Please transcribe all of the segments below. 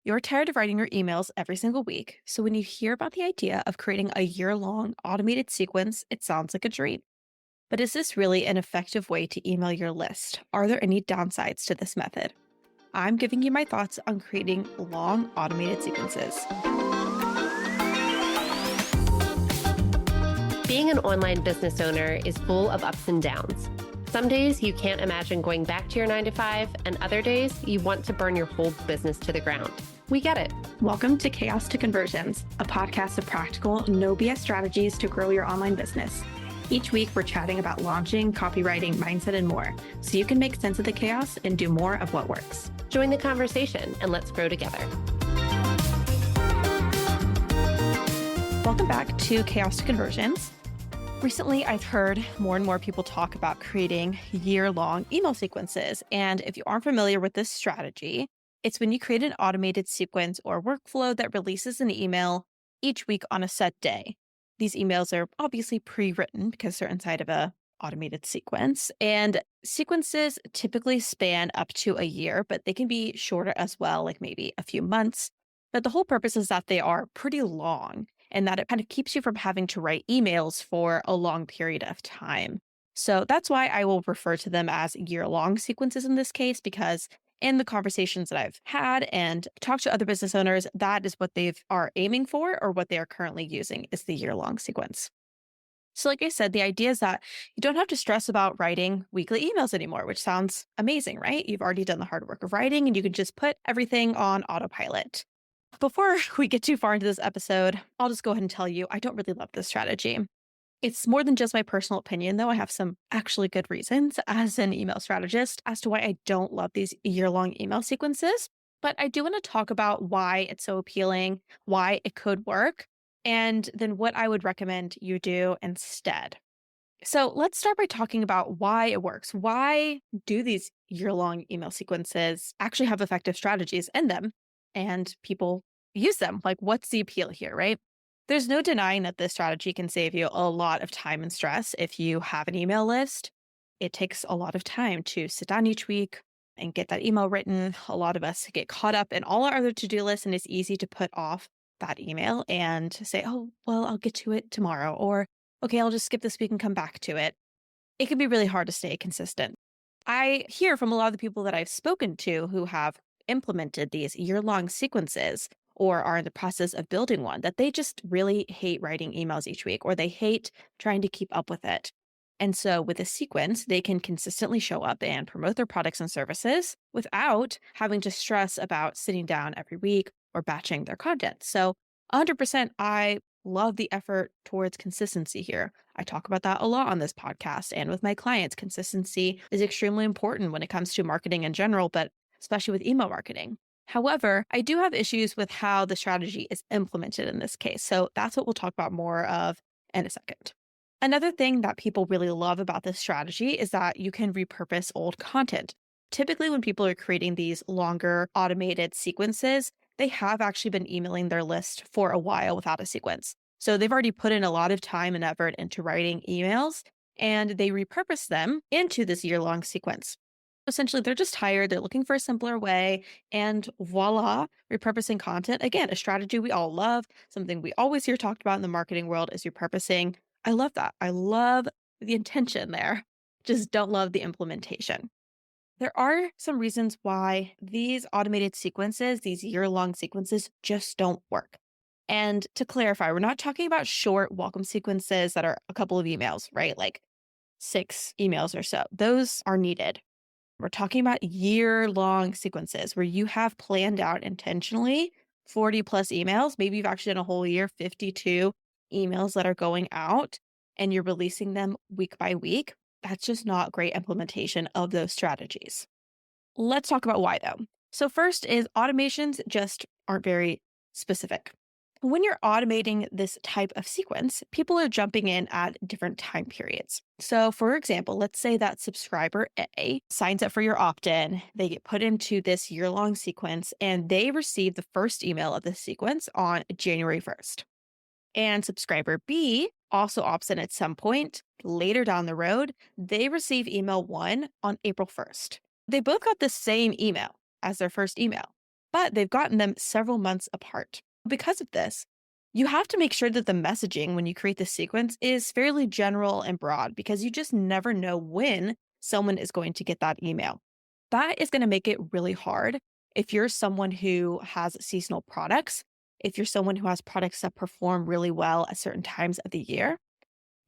You're tired of writing your emails every single week, so when you hear about the idea of creating a year long automated sequence, it sounds like a dream. But is this really an effective way to email your list? Are there any downsides to this method? I'm giving you my thoughts on creating long automated sequences. Being an online business owner is full of ups and downs. Some days you can't imagine going back to your 9 to 5, and other days you want to burn your whole business to the ground. We get it. Welcome to Chaos to Conversions, a podcast of practical, no BS strategies to grow your online business. Each week, we're chatting about launching, copywriting, mindset, and more, so you can make sense of the chaos and do more of what works. Join the conversation and let's grow together. Welcome back to Chaos to Conversions. Recently, I've heard more and more people talk about creating year-long email sequences. And if you aren't familiar with this strategy, it's when you create an automated sequence or workflow that releases an email each week on a set day. These emails are obviously pre-written because they're inside of a automated sequence. And sequences typically span up to a year, but they can be shorter as well, like maybe a few months. But the whole purpose is that they are pretty long and that it kind of keeps you from having to write emails for a long period of time. So that's why I will refer to them as year-long sequences in this case, because in the conversations that I've had and talked to other business owners, that is what they are aiming for or what they are currently using is the year-long sequence. So like I said, the idea is that you don't have to stress about writing weekly emails anymore, which sounds amazing, right? You've already done the hard work of writing and you can just put everything on autopilot. Before we get too far into this episode, I'll just go ahead and tell you I don't really love this strategy. It's more than just my personal opinion, though. I have some actually good reasons as an email strategist as to why I don't love these year long email sequences. But I do want to talk about why it's so appealing, why it could work, and then what I would recommend you do instead. So let's start by talking about why it works. Why do these year long email sequences actually have effective strategies in them and people use them? Like, what's the appeal here, right? There's no denying that this strategy can save you a lot of time and stress if you have an email list. It takes a lot of time to sit down each week and get that email written. A lot of us get caught up in all our other to do lists, and it's easy to put off that email and say, oh, well, I'll get to it tomorrow. Or okay, I'll just skip this week and come back to it. It can be really hard to stay consistent. I hear from a lot of the people that I've spoken to who have implemented these year-long sequences or are in the process of building one that they just really hate writing emails each week or they hate trying to keep up with it. And so with a sequence, they can consistently show up and promote their products and services without having to stress about sitting down every week or batching their content. So 100%, I love the effort towards consistency here. I talk about that a lot on this podcast and with my clients. Consistency is extremely important when it comes to marketing in general, but especially with email marketing. However, I do have issues with how the strategy is implemented in this case. So that's what we'll talk about more of in a second. Another thing that people really love about this strategy is that you can repurpose old content. Typically, when people are creating these longer automated sequences, they have actually been emailing their list for a while without a sequence. So they've already put in a lot of time and effort into writing emails and they repurpose them into this year-long sequence. Essentially, they're just tired. They're looking for a simpler way. And voila, repurposing content. Again, a strategy we all love, something we always hear talked about in the marketing world is repurposing. I love that. I love the intention there. Just don't love the implementation. There are some reasons why these automated sequences, these year-long sequences, just don't work. And to clarify, we're not talking about short welcome sequences that are a couple of emails, right? Like 6 emails or so. Those are needed. We're talking about year-long sequences where you have planned out intentionally 40 plus emails. Maybe you've actually done a whole year, 52 emails that are going out and you're releasing them week by week. That's just not great implementation of those strategies. Let's talk about why though. So first is automations just aren't very specific. When you're automating this type of sequence, people are jumping in at different time periods. So, for example, let's say that subscriber A signs up for your opt in, they get put into this year long sequence, and they receive the first email of the sequence on January 1st. And subscriber B also opts in at some point later down the road. They receive email 1 on April 1st. They both got the same email as their first email. but they've gotten them several months apart. Because of this, you have to make sure that the messaging when you create the sequence is fairly general and broad because you just never know when someone is going to get that email. That is going to make it really hard if you're someone who has seasonal products, if you're someone who has products that perform really well at certain times of the year,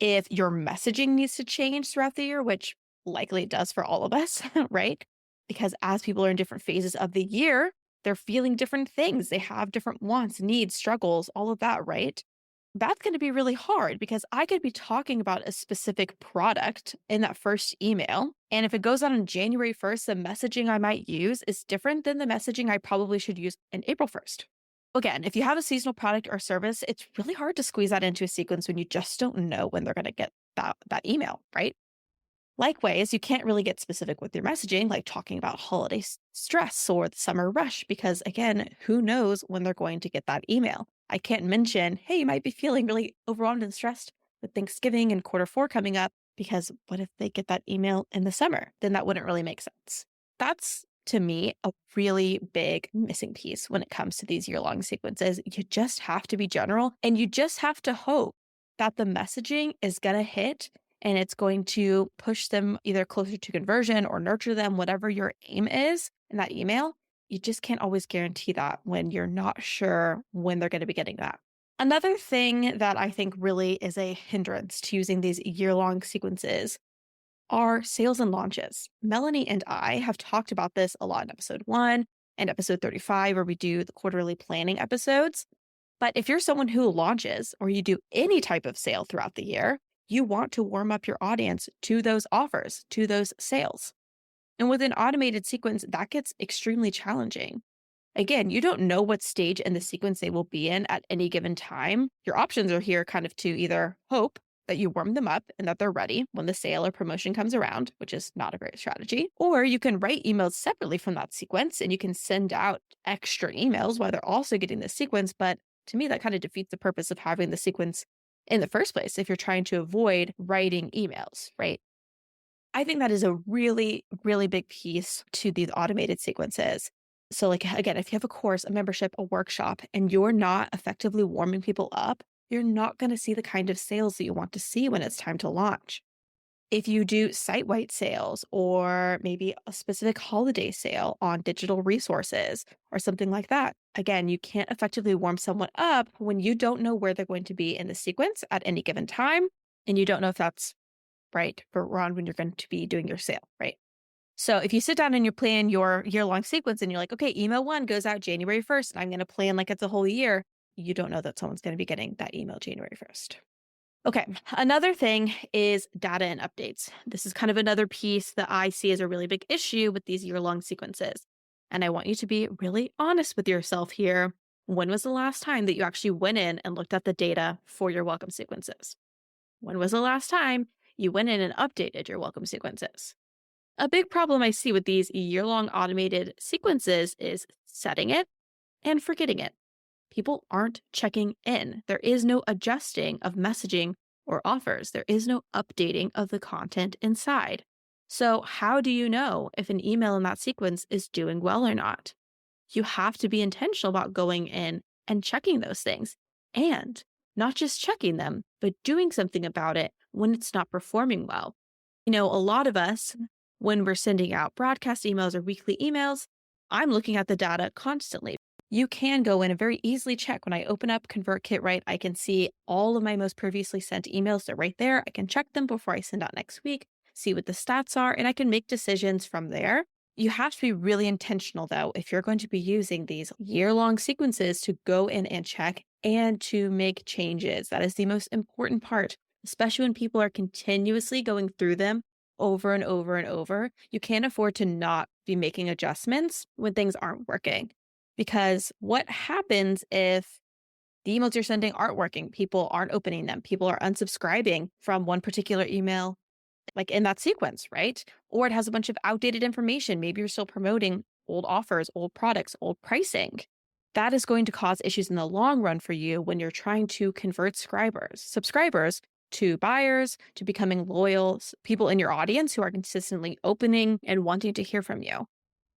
if your messaging needs to change throughout the year, which likely it does for all of us, right? Because as people are in different phases of the year, they're feeling different things. They have different wants, needs, struggles, all of that, right? That's going to be really hard because I could be talking about a specific product in that first email. And if it goes out on January 1st, the messaging I might use is different than the messaging I probably should use in April 1st. Again, if you have a seasonal product or service, it's really hard to squeeze that into a sequence when you just don't know when they're going to get that email, right? Likewise, you can't really get specific with your messaging, like talking about holiday stress or the summer rush, because again, who knows when they're going to get that email? I can't mention, hey, you might be feeling really overwhelmed and stressed with Thanksgiving and quarter 4 coming up, because what if they get that email in the summer? Then that wouldn't really make sense. That's to me a really big missing piece when it comes to these year long sequences. You just have to be general and you just have to hope that the messaging is going to hit and it's going to push them either closer to conversion or nurture them, whatever your aim is in that email. You just can't always guarantee that when you're not sure when they're going to be getting that. Another thing that I think really is a hindrance to using these year long sequences are sales and launches. Melanie and I have talked about this a lot in episode 1 and episode 35, where we do the quarterly planning episodes. But if you're someone who launches or you do any type of sale throughout the year, you want to warm up your audience to those offers, to those sales. And with an automated sequence, that gets extremely challenging. Again, you don't know what stage in the sequence they will be in at any given time. Your options are here kind of to either hope that you warm them up and that they're ready when the sale or promotion comes around, which is not a great strategy. Or you can write emails separately from that sequence and you can send out extra emails while they're also getting the sequence. But to me, that kind of defeats the purpose of having the sequence in the first place if you're trying to avoid writing emails, right? I think that is a really, really big piece to these automated sequences. So, like, again, if you have a course, a membership, a workshop, and you're not effectively warming people up, you're not going to see the kind of sales that you want to see when it's time to launch. If you do site wide sales or maybe a specific holiday sale on digital resources or something like that, again, you can't effectively warm someone up when you don't know where they're going to be in the sequence at any given time. And you don't know if that's right for around when you're going to be doing your sale, right? So if you sit down and you plan your year-long sequence and you're like, okay, email 1 goes out January 1st, and I'm going to plan like it's a whole year, you don't know that someone's going to be getting that email January 1st. Okay, another thing is data and updates. This is kind of another piece that I see as a really big issue with these year-long sequences. And I want you to be really honest with yourself here. When was the last time that you actually went in and looked at the data for your welcome sequences? When was the last time you went in and updated your welcome sequences? A big problem I see with these year-long automated sequences is setting it and forgetting it. People aren't checking in. There is no adjusting of messaging or offers. There is no updating of the content inside. So how do you know if an email in that sequence is doing well or not? You have to be intentional about going in and checking those things, and not just checking them, but doing something about it when it's not performing well. A lot of us, when we're sending out broadcast emails or weekly emails, I'm looking at the data constantly. You can go in and very easily check. When I open up ConvertKit, right, I can see all of my most previously sent emails. They're right there. I can check them before I send out next week, see what the stats are, and I can make decisions from there. You have to be really intentional, though, if you're going to be using these year-long sequences to go in and check and to make changes. That is the most important part, especially when people are continuously going through them over and over and over. You can't afford to not be making adjustments when things aren't working. Because what happens if the emails you're sending aren't working? People aren't opening them. People are unsubscribing from one particular email, like in that sequence, right? Or it has a bunch of outdated information. Maybe you're still promoting old offers, old products, old pricing. That is going to cause issues in the long run for you when you're trying to convert subscribers to buyers, to becoming loyal people in your audience who are consistently opening and wanting to hear from you.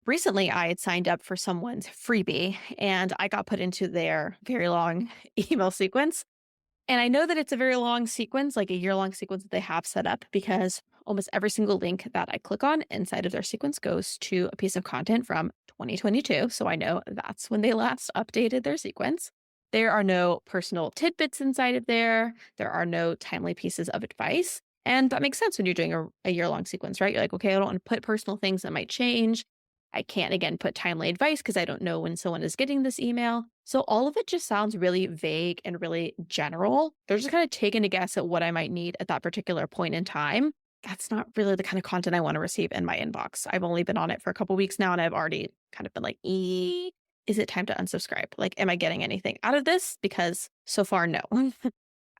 Recently, I had signed up for someone's freebie and I got put into their very long email sequence. And I know that it's a very long sequence, like a year-long sequence that they have set up because almost every single link that I click on inside of their sequence goes to a piece of content from 2022. So I know that's when they last updated their sequence. There are no personal tidbits inside of there. There are no timely pieces of advice. And that makes sense when you're doing a year-long sequence, right? You're like, okay, I don't want to put personal things that might change. I can't, again, put timely advice because I don't know when someone is getting this email. So all of it just sounds really vague and really general. They're just kind of taking a guess at what I might need at that particular point in time. That's not really the kind of content I want to receive in my inbox. I've only been on it for a couple weeks now and I've already kind of been like, is it time to unsubscribe? Like, am I getting anything out of this? Because so far, no.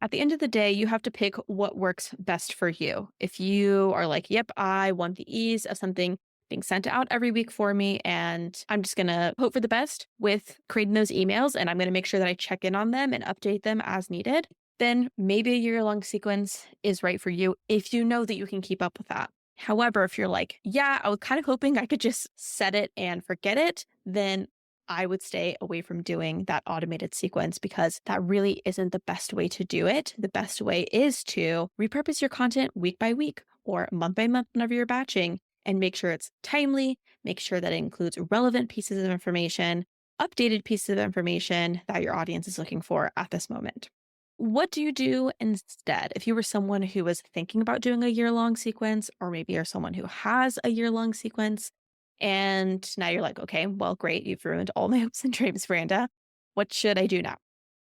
At the end of the day, you have to pick what works best for you. If you are like, yep, I want the ease of something being sent out every week for me, and I'm just going to hope for the best with creating those emails, and I'm going to make sure that I check in on them and update them as needed, then maybe a year-long sequence is right for you if you know that you can keep up with that. However, if you're like, yeah, I was kind of hoping I could just set it and forget it, then I would stay away from doing that automated sequence because that really isn't the best way to do it. The best way is to repurpose your content week by week or month by month whenever you're batching and make sure it's timely, make sure that it includes relevant pieces of information, updated pieces of information that your audience is looking for at this moment. What do you do instead? If you were someone who was thinking about doing a year-long sequence, or maybe you're someone who has a year-long sequence, and now you're like, okay, well, great. You've ruined all my hopes and dreams, Branda. What should I do now?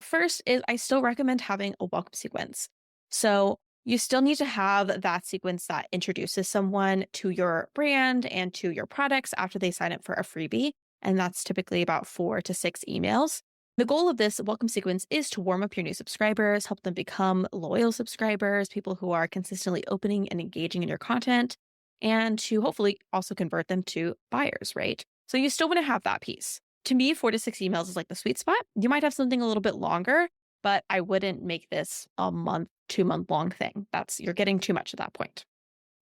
First is I still recommend having a welcome sequence. So you still need to have that sequence that introduces someone to your brand and to your products after they sign up for a freebie. And that's typically about 4 to 6 emails. The goal of this welcome sequence is to warm up your new subscribers, help them become loyal subscribers, people who are consistently opening and engaging in your content, and to hopefully also convert them to buyers, right? So you still want to have that piece. To me, 4 to 6 emails is like the sweet spot. You might have something a little bit longer, but I wouldn't make this a month, 2 month long thing. You're getting too much at that point.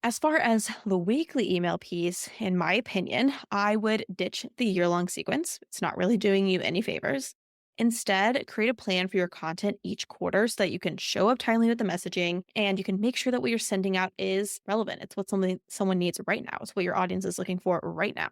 As far as the weekly email piece, in my opinion, I would ditch the year-long sequence. It's not really doing you any favors. Instead, create a plan for your content each quarter so that you can show up timely with the messaging and you can make sure that what you're sending out is relevant. It's what someone needs right now. It's what your audience is looking for right now.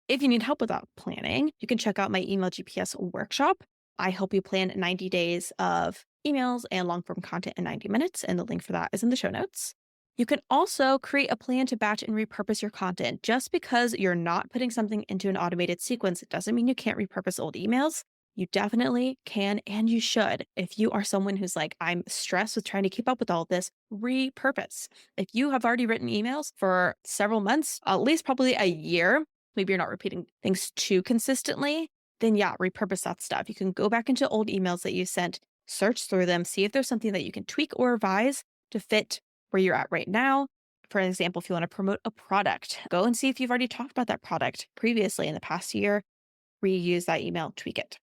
If you need help with that planning, you can check out my email GPS workshop. I help you plan 90 days of emails and long form content in 90 minutes, and the link for that is in the show notes. You can also create a plan to batch and repurpose your content. Just because you're not putting something into an automated sequence, it doesn't mean you can't repurpose old emails. You definitely can and you should. If you are someone who's like, I'm stressed with trying to keep up with all of this, repurpose. If you have already written emails for several months, at least probably a year, maybe you're not repeating things too consistently, then yeah, repurpose that stuff. You can go back into old emails that you sent, search through them, see if there's something that you can tweak or revise to fit where you're at right now. For example, if you want to promote a product, go and see if you've already talked about that product previously in the past year, reuse that email, tweak it.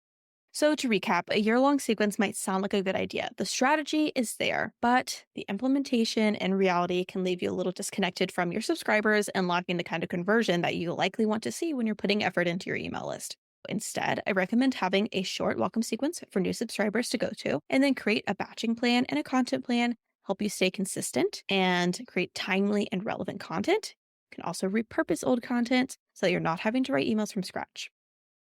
So to recap, a year-long sequence might sound like a good idea. The strategy is there, but the implementation and reality can leave you a little disconnected from your subscribers and lacking the kind of conversion that you likely want to see when you're putting effort into your email list. Instead, I recommend having a short welcome sequence for new subscribers to go to, and then create a batching plan and a content plan, help you stay consistent and create timely and relevant content. You can also repurpose old content so that you're not having to write emails from scratch.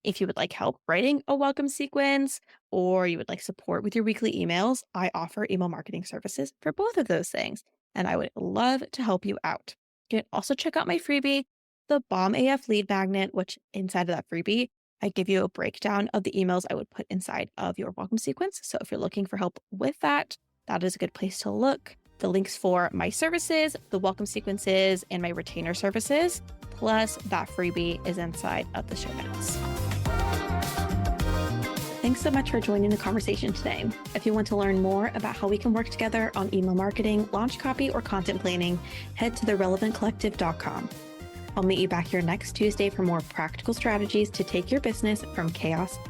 If you would like help writing a welcome sequence or you would like support with your weekly emails, I offer email marketing services for both of those things, and I would love to help you out. You can also check out my freebie, the Bomb AF Lead Magnet, which inside of that freebie, I give you a breakdown of the emails I would put inside of your welcome sequence. So if you're looking for help with that, that is a good place to look. The links for my services, the welcome sequences, and my retainer services, plus that freebie is inside of the show notes. Thanks so much for joining the conversation today. If you want to learn more about how we can work together on email marketing, launch copy, or content planning, head to therelevantcollective.com. I'll meet you back here next Tuesday for more practical strategies to take your business from chaos to